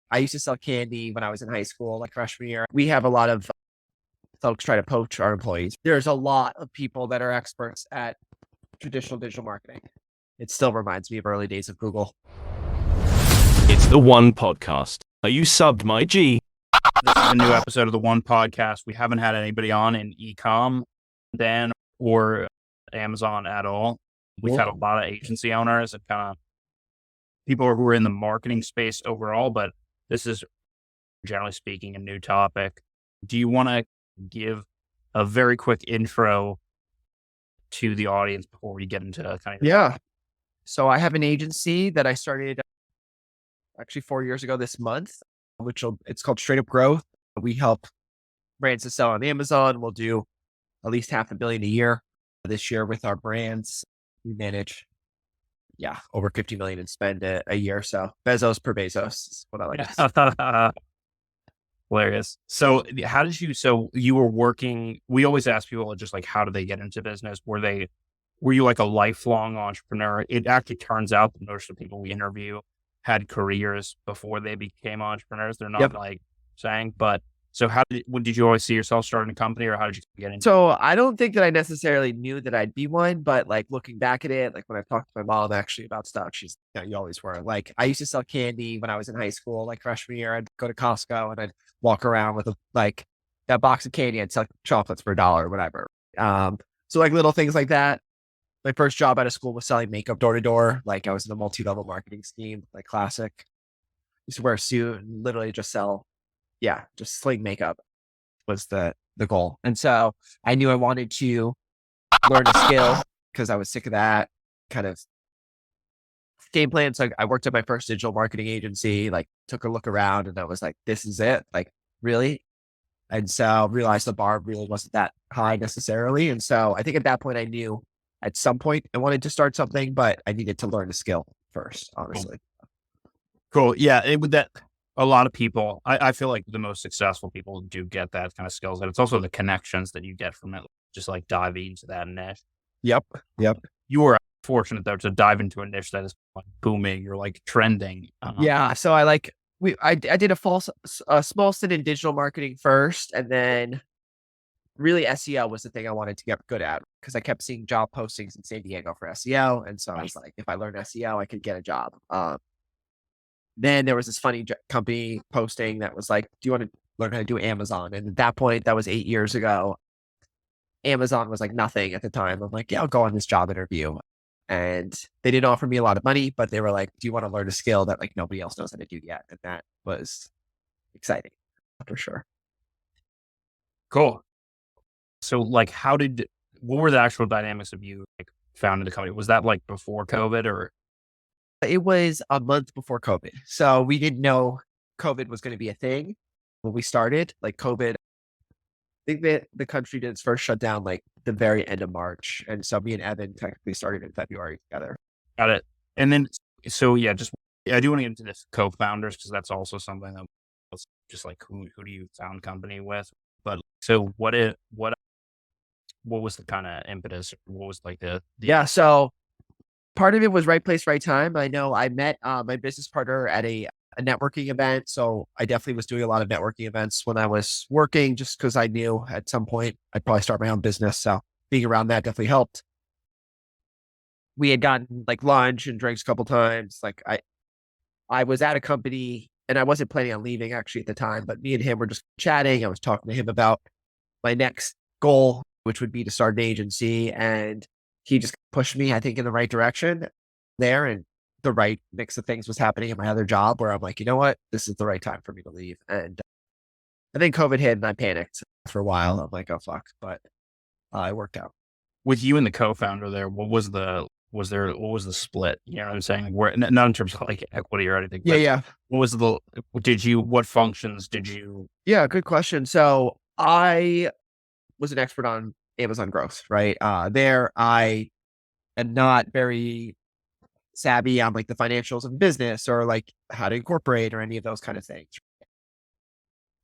I used to sell candy when I was in high school, like freshman year. We have a lot of folks try to poach our employees. There's a lot of people that are experts at traditional digital marketing. It still reminds me of early days of Google. It's the One Podcast. Are you subbed, my G? This is a new episode of the One Podcast. We haven't had anybody on in Ecom, Dan, or Amazon at all. We've had a lot of agency owners and kind of people who are in the marketing space overall, but this is, generally speaking, a new topic. Do you want to give a very quick intro to the audience before we get into kind of... Yeah. So I have an agency that I started actually 4 years ago this month, it's called Straight Up Growth. We help brands to sell on Amazon. We'll do at least $500 million a year this year with our brands. We manage, over 50 million in spend a year. So Bezos per Bezos is what I like to say. Hilarious. So you were working, we always ask people just like, how do they get into business? Were you like a lifelong entrepreneur? It actually turns out that most of the people we interview had careers before they became entrepreneurs. They're not like saying, but so did you always see yourself starting a company, or how did you get into it? So I don't think that I necessarily knew that I'd be one, but like looking back at it, like when I talked to my mom actually about stuff, she's, you always were. Like I used to sell candy when I was in high school, like freshman year, I'd go to Costco and I'd walk around with that box of candy. I'd sell chocolates for $1 or whatever. So like little things like that. My first job out of school was selling makeup door to door. Like I was in a multi-level marketing scheme, like classic. Used to wear a suit and literally just sell, just sling makeup was the goal. And so I knew I wanted to learn a skill because I was sick of that kind of game plan. So I worked at my first digital marketing agency, like took a look around and I was like, this is it. Like really? And so realized the bar really wasn't that high necessarily. And so I think at that point I knew at some point I wanted to start something, but I needed to learn a skill first, honestly. Cool. Yeah. A lot of people, I feel like the most successful people do get that kind of skills. And it's also the connections that you get from it, just like diving into that niche. Yep. You were fortunate though to dive into a niche that is like booming. You're like trending. So I did a small stint in digital marketing first, and then really SEO was the thing I wanted to get good at because I kept seeing job postings in San Diego for SEO. And so I was like, if I learn SEO, I could get a job. Then there was this funny company posting that was like, do you want to learn how to do Amazon? And at that point, that was 8 years ago. Amazon was like nothing at the time. I'm like, I'll go on this job interview. And they didn't offer me a lot of money, but they were like, do you want to learn a skill that like nobody else knows how to do yet? And that was exciting for sure. Cool. So like, what were the actual dynamics of you like founding the company? Was that like before COVID or? It was a month before COVID. So we didn't know COVID was going to be a thing when we started. Like COVID, I think that the country did its first shutdown like the very end of March. And so me and Evan technically started in February together. Got it. And then, I do want to get into this co-founders because that's also something that was just like, who do you found company with? But so what was the kind of impetus? What was like so part of it was right place, right time. I know I met my business partner at a networking event. So I definitely was doing a lot of networking events when I was working, just because I knew at some point I'd probably start my own business. So being around that definitely helped. We had gotten like lunch and drinks a couple times. Like I was at a company and I wasn't planning on leaving actually at the time, but me and him were just chatting. I was talking to him about my next goal, which would be to start an agency. And he just pushed me, I think, in the right direction there. And the right mix of things was happening at my other job where I'm like, you know what, this is the right time for me to leave. And I think COVID hit and I panicked for a while. I'm like, oh, fuck. But it worked out. With you and the co-founder there, what was the split? You know what I'm saying? Like where, not in terms of like equity or anything. Yeah. What functions did you? Yeah, good question. So I was an expert on Amazon growth, right? There I am not very savvy on like the financials of business or like how to incorporate or any of those kind of things.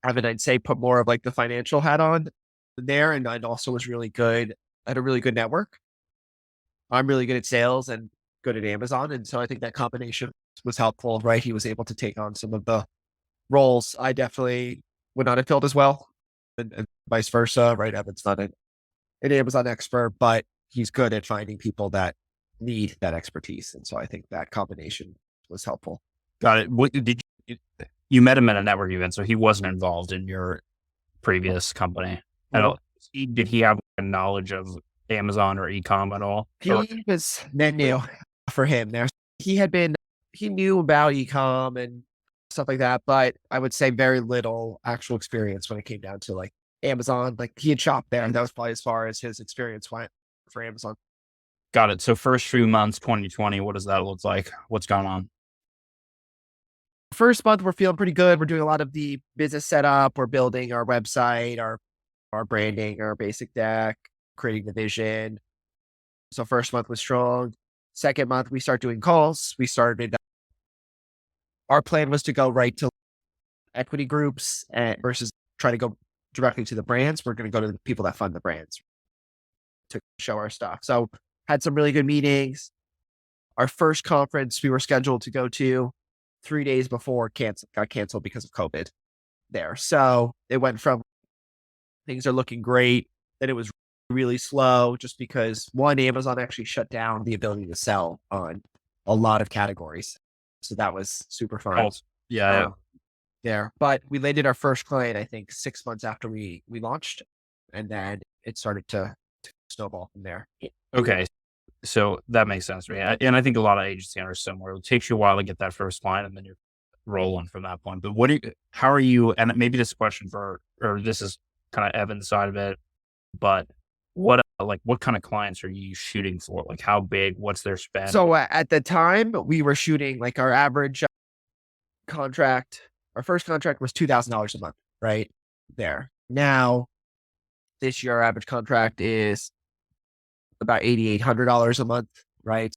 I mean, I'd say put more of like the financial hat on there. And I also was really good at a really good network. I'm really good at sales and good at Amazon. And so I think that combination was helpful, right? He was able to take on some of the roles I definitely would not have filled as well, and vice versa, right? Evan's not an Amazon expert, but he's good at finding people that need that expertise. And so I think that combination was helpful. Got it. What did you met him at a network event, so he wasn't involved in your previous company at all? Did he have a knowledge of Amazon or ecom at all? He was net new for him there. He knew about ecom and stuff like that, but I would say very little actual experience when it came down to like Amazon. Like he had shopped there, and that was probably as far as his experience went for Amazon. Got it. So first few months, 2020, what does that look like? What's going on? First month, we're feeling pretty good. We're doing a lot of the business setup. We're building our website, our branding, our basic deck, creating the vision. So first month was strong. Second month, we start doing calls. Our plan was to go right to equity groups versus try to go directly to the brands. We're going to go to the people that fund the brands to show our stuff. So had some really good meetings. Our first conference we were scheduled to go to 3 days before got canceled because of COVID there. So it went from things are looking great, then it was really slow just because one, Amazon actually shut down the ability to sell on a lot of categories. So that was super fun. Yeah. There. But we landed our first client, I think 6 months after we launched, and then it started to snowball from there. Okay. So that makes sense to me. And I think a lot of agency owners are similar. It takes you a while to get that first client and then you're rolling from that point. But how are you, and maybe this question or this is kind of Evan's side of it, but what kind of clients are you shooting for? Like how big, what's their spend? So at the time we were shooting like our average contract, our first contract was $2,000 a month, right there. Now this year, our average contract is about $8,800 a month, right?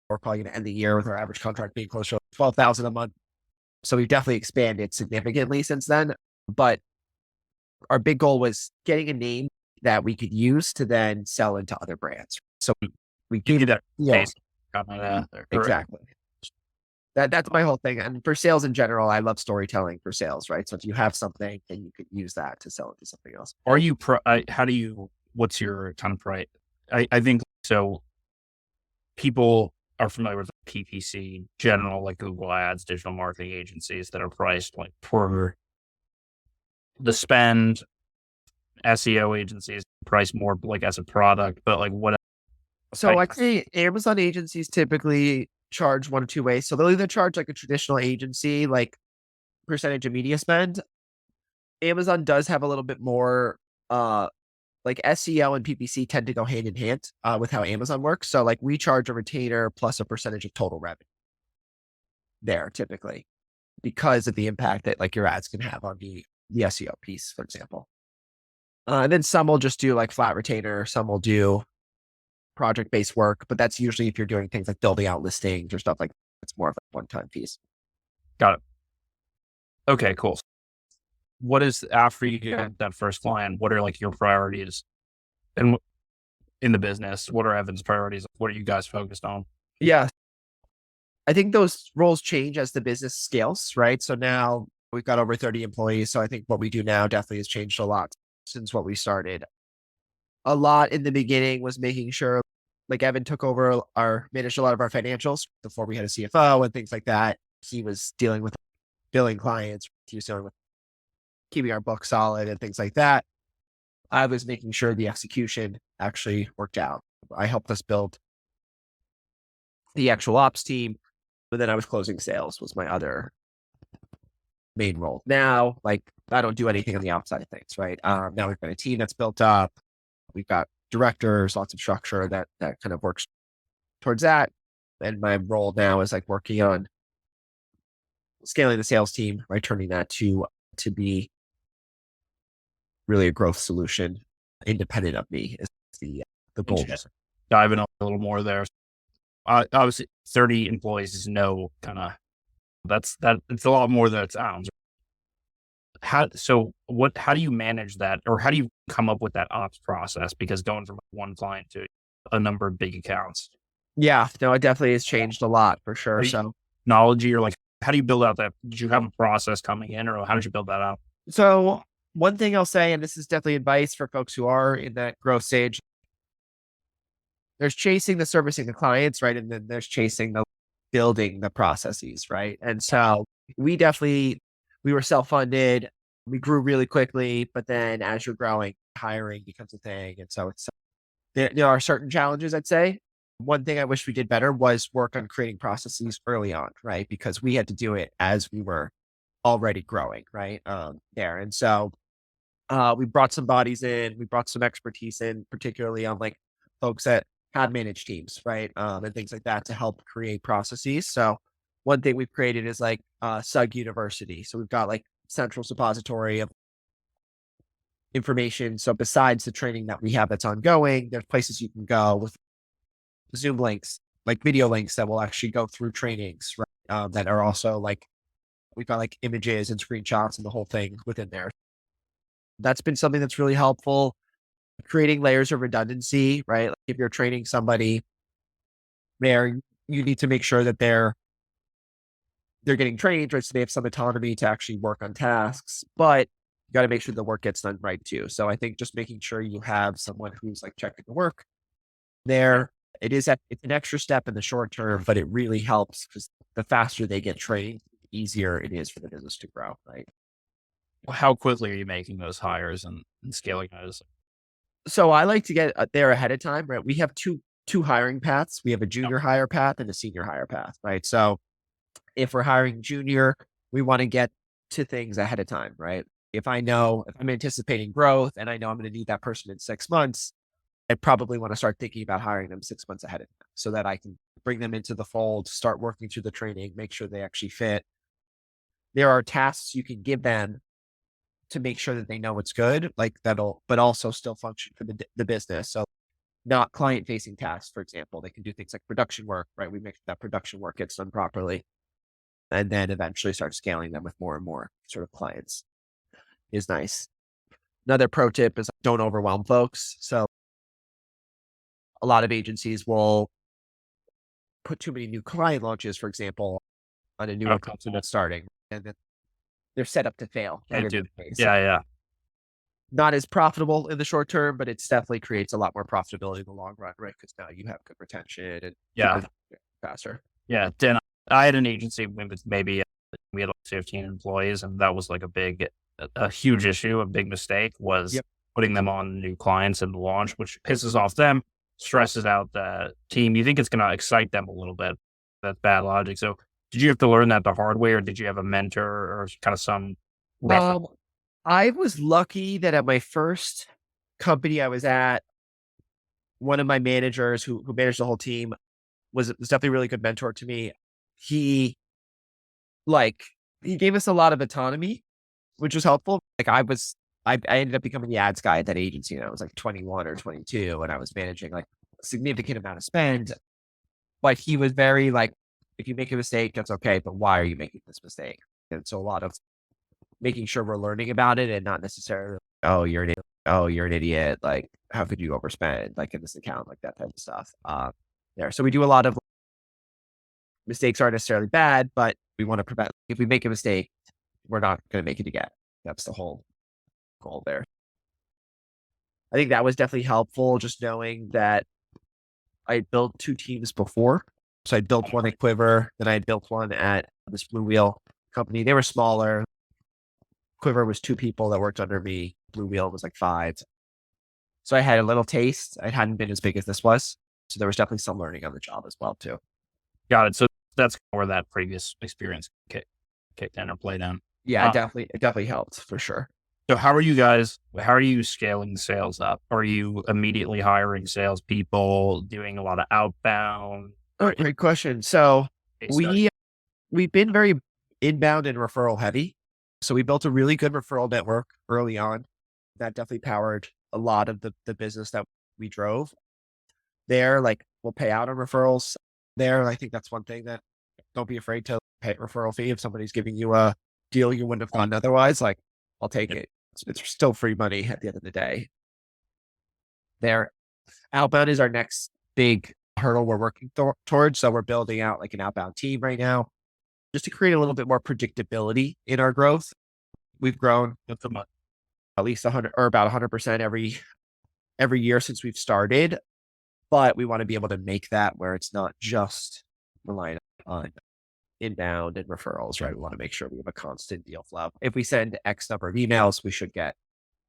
We're probably going to end the year with our average contract being closer to $12,000 a month. So we've definitely expanded significantly since then. But our big goal was getting a name that we could use to then sell into other brands. So we gave that. Yeah, exactly. That's my whole thing. And for sales in general, I love storytelling for sales, right? So if you have something, then you could use that to sell into something else. Are you what's your kind of price? I think so. People are familiar with PPC, general, like Google Ads, digital marketing agencies that are priced like per the spend. SEO agencies priced more like as a product, but like what? So I'd say Amazon agencies typically charge one of two ways. So they'll either charge like a traditional agency, like percentage of media spend. Amazon does have a little bit more, like SEO and PPC tend to go hand in hand with how Amazon works. So like we charge a retainer plus a percentage of total revenue there typically because of the impact that like your ads can have on the SEO piece, for example. And then some will just do like flat retainer. Some will do project-based work, but that's usually if you're doing things like building out listings or stuff like that. It's more of a one-time piece. Got it. Okay, cool. What is after you get that first client? What are like your priorities and in the business? What are Evan's priorities? What are you guys focused on? Yeah, I think those roles change as the business scales, right? So now we've got over 30 employees. So I think what we do now definitely has changed a lot since what we started. A lot in the beginning was making sure like Evan took over managed a lot of our financials before we had a CFO and things like that. He was dealing with billing clients. He was dealing with keeping our book solid and things like that. I was making sure the execution actually worked out. I helped us build the actual ops team, but then I was closing sales was my other main role. Now, like I don't do anything on the outside of things, right? Now we've got a team that's built up. We've got directors, lots of structure that kind of works towards that. And my role now is like working on scaling the sales team, right? Turning that to be really a growth solution independent of me is the goal. Dive in a little more there. Obviously 30 employees is no kind of, it's a lot more than it sounds. How do you manage that, or how do you come up with that ops process? Because going from one client to a number of big accounts. Yeah, no, it definitely has changed a lot for sure. So technology, or like how do you build out that? Did you have a process coming in, or how did you build that out? So one thing I'll say, and this is definitely advice for folks who are in that growth stage, there's chasing the servicing the clients, right? And then there's chasing the building the processes, right? And so we definitely, we were self-funded. We grew really quickly, but then as you're growing, hiring becomes a thing. And so there are certain challenges, I'd say. One thing I wish we did better was work on creating processes early on, right? Because we had to do it as we were already growing, right? There. And so we brought some bodies in, we brought some expertise in, particularly on like folks that had managed teams, right? And things like that to help create processes. So one thing we've created is like Sug University. So we've got like central suppository of information. So besides the training that we have that's ongoing, there's places you can go with Zoom links, like video links that will actually go through trainings, right? That are also like, we've got like images and screenshots and the whole thing within there. That's been something that's really helpful. Creating layers of redundancy, right? Like if you're training somebody there, you need to make sure that they're getting trained, right? So they have some autonomy to actually work on tasks, but you got to make sure the work gets done right too. So I think just making sure you have someone who's like checking the work there. It's an extra step in the short term, but it really helps because the faster they get trained, the easier it is for the business to grow, right? How quickly are you making those hires and scaling those? So I like to get there ahead of time, right? We have two hiring paths. We have a junior hire path and a senior hire path, right? So if we're hiring junior, we want to get to things ahead of time, right? If I'm anticipating growth and I know I'm going to need that person in 6 months, I probably want to start thinking about hiring them 6 months ahead of time so that I can bring them into the fold, start working through the training, make sure they actually fit. There are tasks you can give them to make sure that they know it's good, like that'll, but also still function for the business. So not client facing tasks, for example, they can do things like production work, right? We make sure that production work gets done properly and then eventually start scaling them with more and more sort of clients is nice. Another pro tip is don't overwhelm folks. So a lot of agencies will put too many new client launches, for example, on a newer Okay. company that's starting, and then they're set up to fail. Yeah, Right? dude. So Yeah. not as profitable in the short term, but it definitely creates a lot more profitability in the long run, right? Because now you have good retention and Yeah. faster. Yeah. Then I had an agency with maybe we had like 15 employees, and that was like a huge issue, a big mistake was Yep. putting them on new clients in the launch, which pisses off them, stresses out the team. You think it's going to excite them a little bit. That's bad logic. So did you have to learn that the hard way, or did you have a mentor or kind of some reference? I was lucky that at my first company I was at, one of my managers who managed the whole team was definitely a really good mentor to me. He like he gave us a lot of autonomy, which was helpful. Like I ended up becoming the ads guy at that agency, and I was like 21 or 22, and I was managing like a significant amount of spend. But he was very like, if you make a mistake, that's okay, but why are you making this mistake? And so a lot of making sure we're learning about it and not necessarily, oh, you're an idiot. Like, how could you overspend like in this account, like that type of stuff. There. So we do a lot of mistakes aren't necessarily bad, but we want to prevent, if we make a mistake, we're not going to make it again. That's the whole goal there. I think that was definitely helpful, just knowing that I had built two teams before. So I built one at Quiver, then I had built one at this Blue Wheel company. They were smaller. Quiver was two people that worked under me. Blue Wheel was like five. So I had a little taste. I hadn't been as big as this was. So there was definitely some learning on the job as well too. Got it. So that's where that previous experience kicked in or played in. Yeah, it definitely helped for sure. So how are you scaling sales up? Are you immediately hiring salespeople, doing a lot of outbound? Oh, great question. So Case study? we've been very inbound and referral heavy. So we built a really good referral network early on. That definitely powered a lot of the business that we drove there. Like we'll pay out on referrals there. I think that's one thing that don't be afraid to pay a referral fee if somebody's giving you a deal you wouldn't have gotten otherwise. Like I'll take Yep. it. It's still free money at the end of the day. There, outbound is our next big hurdle we're working towards. So we're building out like an outbound team right now. just to create a little bit more predictability in our growth. We've grown at least 100 or about 100% every year since we've started, but we want to be able to make that where it's not just relying on inbound and referrals, right? We want to make sure we have a constant deal flow. If we send X number of emails, we should get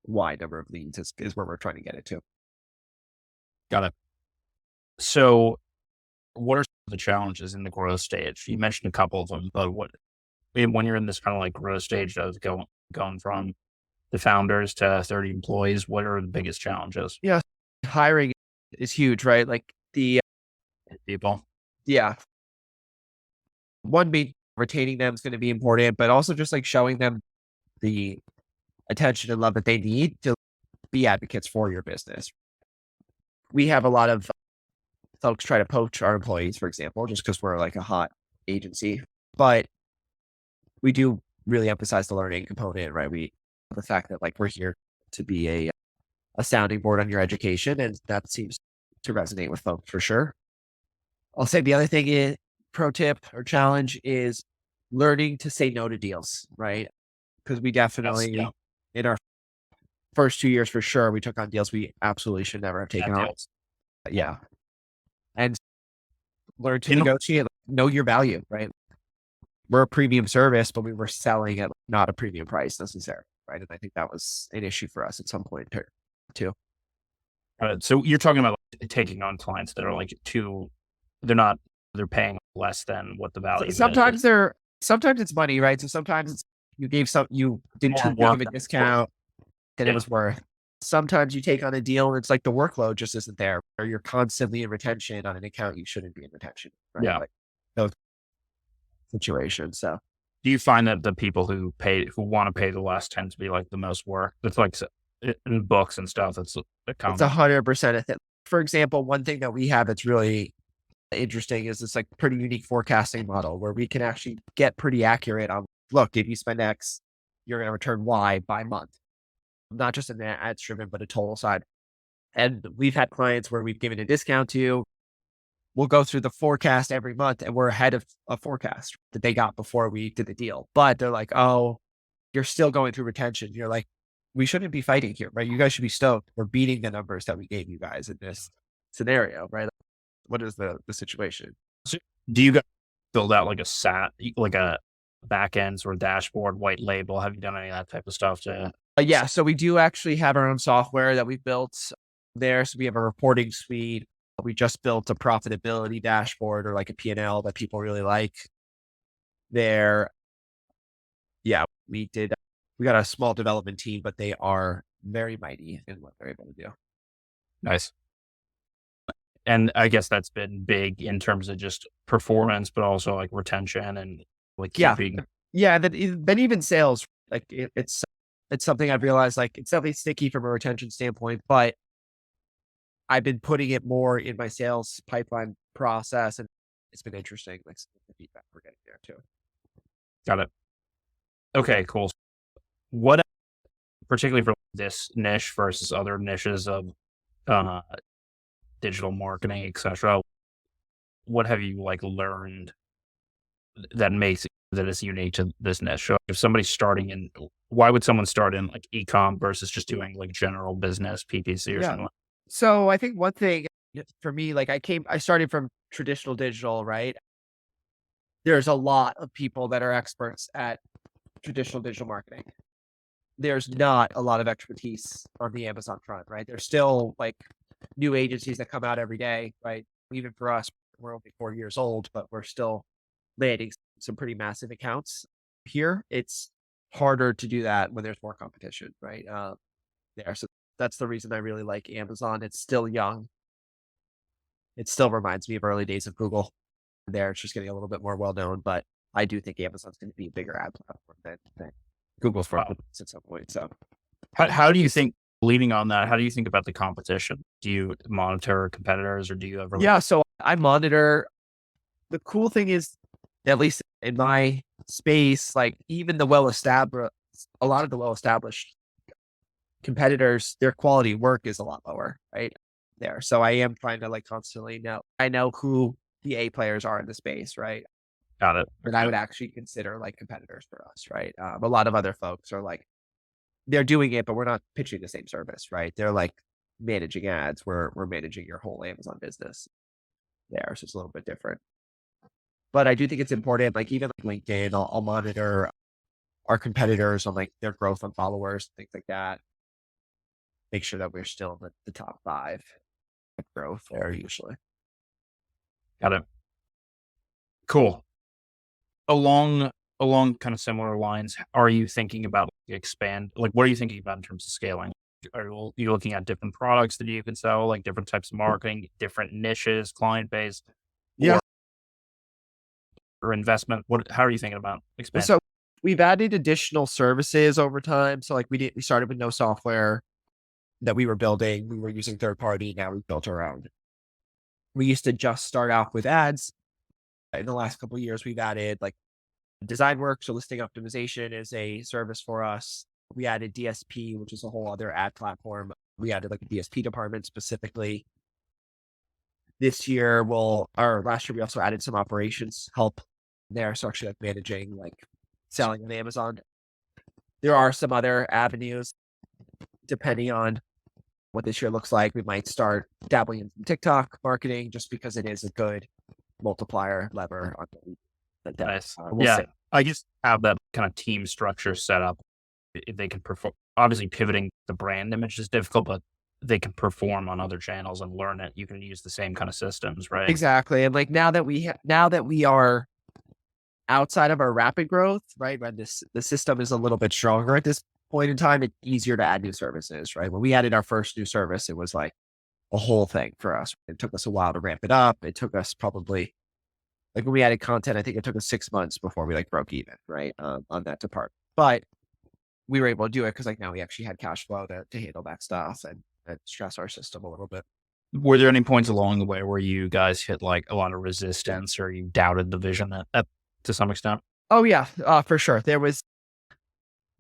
Y number of leads is where we're trying to get it to. Got it. So what are some of the challenges in the growth stage? You mentioned a couple of them, but when you're in this kind of like growth stage of going from the founders to 30 employees, what are the biggest challenges? Yeah. Hiring is huge, right? Like People. yeah, one being retaining them is going to be important, but also just like showing them the attention and love that they need to be advocates for your business. We have a lot of folks try to poach our employees, for example, just because we're like a hot agency, but we do really emphasize the learning component, right? The fact that like we're here to be a sounding board on your education, and that seems to resonate with folks for sure. I'll say the other thing is pro tip or challenge is learning to say no to deals, right? Because we definitely in our first 2 years for sure, we took on deals we absolutely should never have taken on. Yeah. And learn to negotiate, know your value, right? We're a premium service, but we were selling at not a premium price necessarily, right? And I think that was an issue for us at some point too. So you're talking about like, taking on clients that are like they're paying less than what the value is. Sometimes it's money, right? So sometimes it's you did too big of a discount than it was worth. Sometimes you take on a deal and it's like the workload just isn't there, or you're constantly in retention on an account you shouldn't be in retention. Right? Yeah. Like those situations. So do you find that the people who want to pay the less tend to be like the most work? That's like in books and stuff. It's 100% a thing. For example, one thing that we have that's really interesting is this like pretty unique forecasting model where we can actually get pretty accurate on, look, if you spend X, you're going to return Y by month. Not just an ads driven, but a total side. And we've had clients where we've given a discount to, we'll go through the forecast every month and we're ahead of a forecast that they got before we did the deal. But they're like, oh, you're still going through retention. You're like, we shouldn't be fighting here, right? You guys should be stoked. We're beating the numbers that we gave you guys in this scenario, right? What is the situation? So do you guys build out like a back end sort of dashboard, white label? Have you done any of that type of stuff Yeah, so we do actually have our own software that we've built there. So we have a reporting suite. We just built a profitability dashboard or like a P&L that people really like there. Yeah, we got a small development team, but they are very mighty in what they're able to do. Nice. And I guess that's been big in terms of just performance, but also like retention and like keeping. Yeah. Then even sales, like it's something I've realized, like it's definitely sticky from a retention standpoint, but I've been putting it more in my sales pipeline process, and it's been interesting, like the feedback we're getting there too. Got it. Okay, cool. What, particularly for this niche versus other niches of digital marketing, etc., what have you like learned that is unique to this niche? So if somebody's why would someone start in like ecom versus just doing like general business PPC or something? So I think one thing for me, like I started from traditional digital, right? There's a lot of people that are experts at traditional digital marketing. There's not a lot of expertise on the Amazon front, right? There's still like new agencies that come out every day, right? Even for us, we're only 4 years old, but we're still landing some pretty massive accounts here. It's harder to do that when there's more competition, right? There. So that's the reason I really like Amazon. It's still young. It still reminds me of early days of Google. There, it's just getting a little bit more well known, but I do think Amazon's going to be a bigger ad platform than Google's for at some point. So, how do you think, leading on that, how do you think about the competition? Do you monitor competitors, or do you ever? Yeah, so I monitor. The cool thing is, at least in my space, like even a lot of the well-established competitors, their quality of work is a lot lower, right? There. So I am trying to like constantly know. I know who the A players are in the space, right? Got it. that I would actually consider like competitors for us, right? A lot of other folks are like, they're doing it, but we're not pitching the same service, right? They're like managing ads. We're managing your whole Amazon business there. So it's a little bit different. But I do think it's important, like even like LinkedIn, I'll monitor our competitors on like their growth on followers, things like that. Make sure that we're still in the top 5 growth there usually. Got it. Cool. Along kind of similar lines, are you thinking about what are you thinking about in terms of scaling? Are you looking at different products that you can sell, like different types of marketing, different niches, client base, Yeah. or investment? How are you thinking about expanding? So we've added additional services over time. So like we started with no software that we were building. We were using third party. Now we've built our own. We used to just start off with ads. In the last couple of years, we've added like design work. So listing optimization is a service for us. We added DSP, which is a whole other ad platform. We added like a DSP department specifically. This year, last year, we also added some operations help there. So actually like managing, like selling on Amazon. There are some other avenues depending on what this year looks like. We might start dabbling in TikTok marketing just because it is a good multiplier lever on the Nice. we'll see. I guess have that kind of team structure set up. If they can perform, obviously pivoting the brand image is difficult, but they can perform on other channels and learn it. You can use the same kind of systems, right? Exactly. And like now that we are outside of our rapid growth, right? When the system is a little bit stronger at this point in time, it's easier to add new services, right? When we added our first new service, it was like a whole thing for us. It took us a while to ramp it up. It took us probably like when we added content, I think it took us 6 months before we like broke even, right? On that department. But we were able to do it because like now we actually had cash flow to handle that stuff and stress our system a little bit. Were there any points along the way where you guys hit like a lot of resistance or you doubted the vision to some extent? Oh yeah, for sure. There was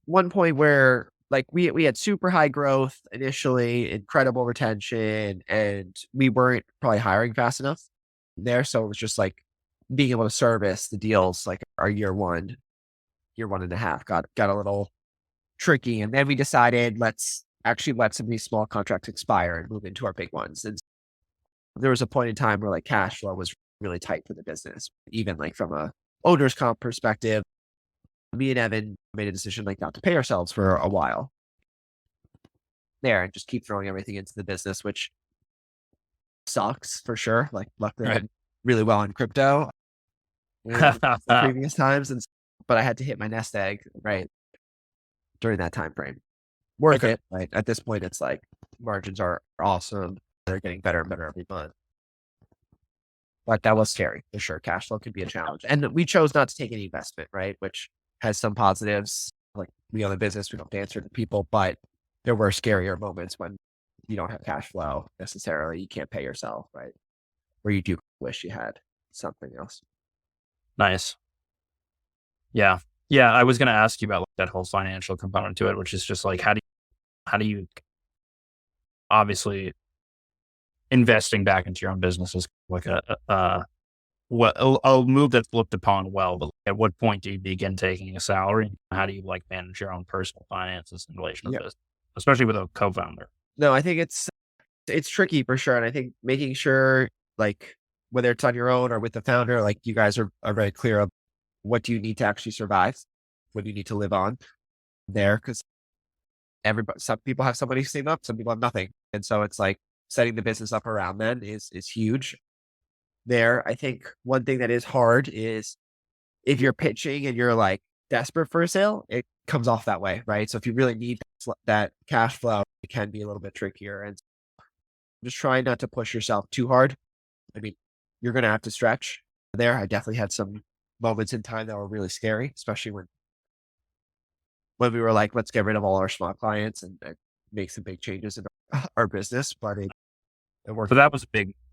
one point where like we had super high growth initially, incredible retention, and we weren't probably hiring fast enough there. So it was just like being able to service the deals like our year 1.5 got a little tricky. And then we decided let's actually let some of these small contracts expire and move into our big ones. And there was a point in time where like cash flow was really tight for the business, even like from a owner's comp perspective. Me and Evan made a decision like not to pay ourselves for a while there and just keep throwing everything into the business, which sucks for sure. Like luckily I Right. did really well in crypto in the previous times. But I had to hit my nest egg right during that time frame. Worth Okay. it. Right. At this point, it's like margins are awesome. They're getting better and better every month. But that was scary for sure. Cash flow could be a challenge. And we chose not to take any investment, right? Which has some positives. Like we own a business, we don't have to answer to people, but there were scarier moments when you don't have cash flow necessarily. You can't pay yourself, right? Where you do wish you had something else. Nice. Yeah. Yeah. I was going to ask you about like, that whole financial component to it, which is just like, how do you obviously investing back into your own business is like a move that's looked upon well, but at what point do you begin taking a salary? How do you like manage your own personal finances in relation to Yeah. this, especially with a co-founder? No, I think it's tricky for sure. And I think making sure like whether it's on your own or with the founder, like you guys are very clear of what do you need to actually survive? What do you need to live on there? Because some people have somebody to save up, some people have nothing. And so it's like setting the business up around them is huge there. I think one thing that is hard is if you're pitching and you're like desperate for a sale, it comes off that way, right? So if you really need that cash flow, it can be a little bit trickier. And just trying not to push yourself too hard. I mean, you're going to have to stretch there. I definitely had some moments in time that were really scary, especially when we were like, let's get rid of all our small clients and make some big changes in our business. But it worked. But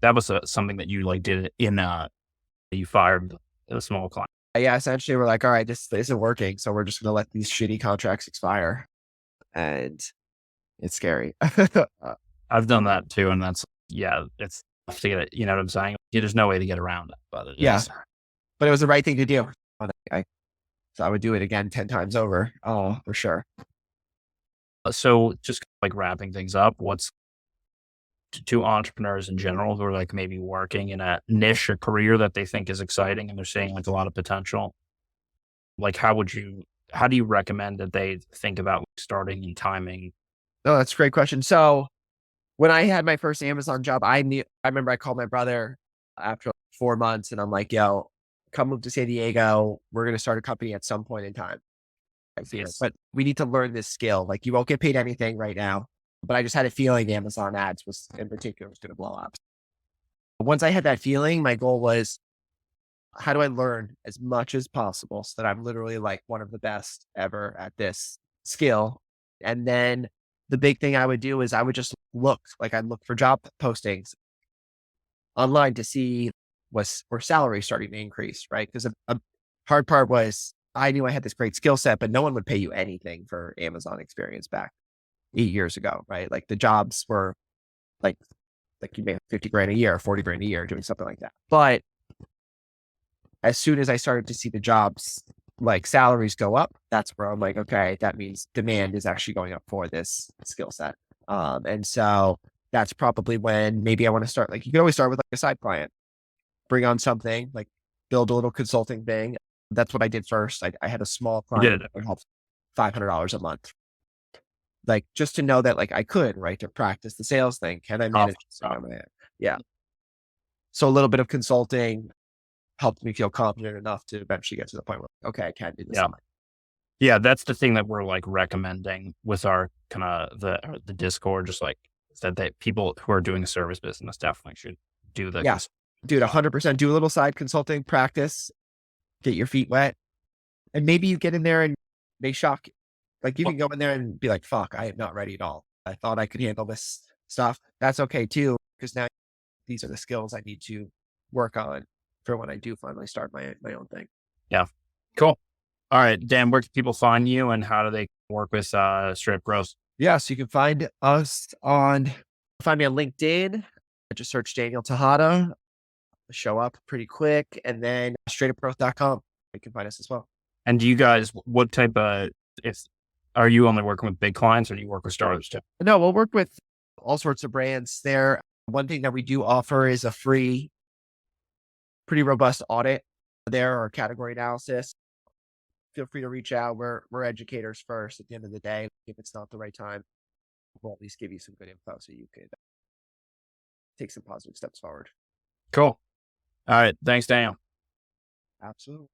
that was something that you like did you fired a small client. Yeah, essentially we're like, all right, this isn't working. So we're just going to let these shitty contracts expire. And it's scary. I've done that too. And it's tough to get it. You know what I'm saying? There's no way to get around it, but it Yeah. is. but it was the right thing to do. So I would do it again 10 times over. Oh, for sure. So just like wrapping things up, what's to entrepreneurs in general who are like maybe working in a niche, a career that they think is exciting and they're seeing like a lot of potential? Like, how do you recommend that they think about starting and timing? No, that's a great question. So when I had my first Amazon job, I remember I called my brother after 4 months and I'm like, yo, come move to San Diego. We're going to start a company at some point in time. I see it, Yes. but we need to learn this skill. Like you won't get paid anything right now, but I just had a feeling Amazon ads was in particular was going to blow up. Once I had that feeling, my goal was how do I learn as much as possible so that I'm literally like one of the best ever at this skill? And then the big thing I would do is I would just look, like I'd look for job postings online to see was where salary starting to increase, right? Because a hard part was I knew I had this great skill set, but no one would pay you anything for Amazon experience back 8 years ago, right? Like the jobs were like you make 50 grand a year, 40 grand a year doing something like that. But as soon as I started to see the jobs, like salaries go up, that's where I'm like, okay, that means demand is actually going up for this skill set. And so that's probably when maybe I want to start. Like you can always start with like a side client, bring on something, like build a little consulting thing. That's what I did first. I had a small You client did it. that would help $500 a month, like just to know that like I could, right, to practice the sales thing. Can I manage this on my end? Yeah. So a little bit of consulting helped me feel confident enough to eventually get to the point where, okay, I can do this Yeah. on my Yeah, that's the thing that we're like recommending with our kind of the Discord, just like that people who are doing a service business definitely should do the Yeah, dude, stuff. 100% do a little side consulting, practice, get your feet wet, and maybe you get in there and they shock you. Like you Well, can go in there and be like, fuck, I am not ready at all. I thought I could handle this stuff. That's okay too, because now these are the skills I need to work on for when I do finally start my own thing. yeah, cool. All right, Dan, where can people find you and how do they work with Straight Up Growth? Yeah, so you can find me on LinkedIn. Just search Daniel Tejada, show up pretty quick, and then straightupgrowth.com. You can find us as well. And do you guys, what type of, if, are you only working with big clients or do you work with startups too? No, we'll work with all sorts of brands there. One thing that we do offer is a free, pretty robust audit there or category analysis. Feel free to reach out. We're educators first at the end of the day. If it's not the right time, we'll at least give you some good info so you could take some positive steps forward. Cool. All right. Thanks, Daniel. Absolutely.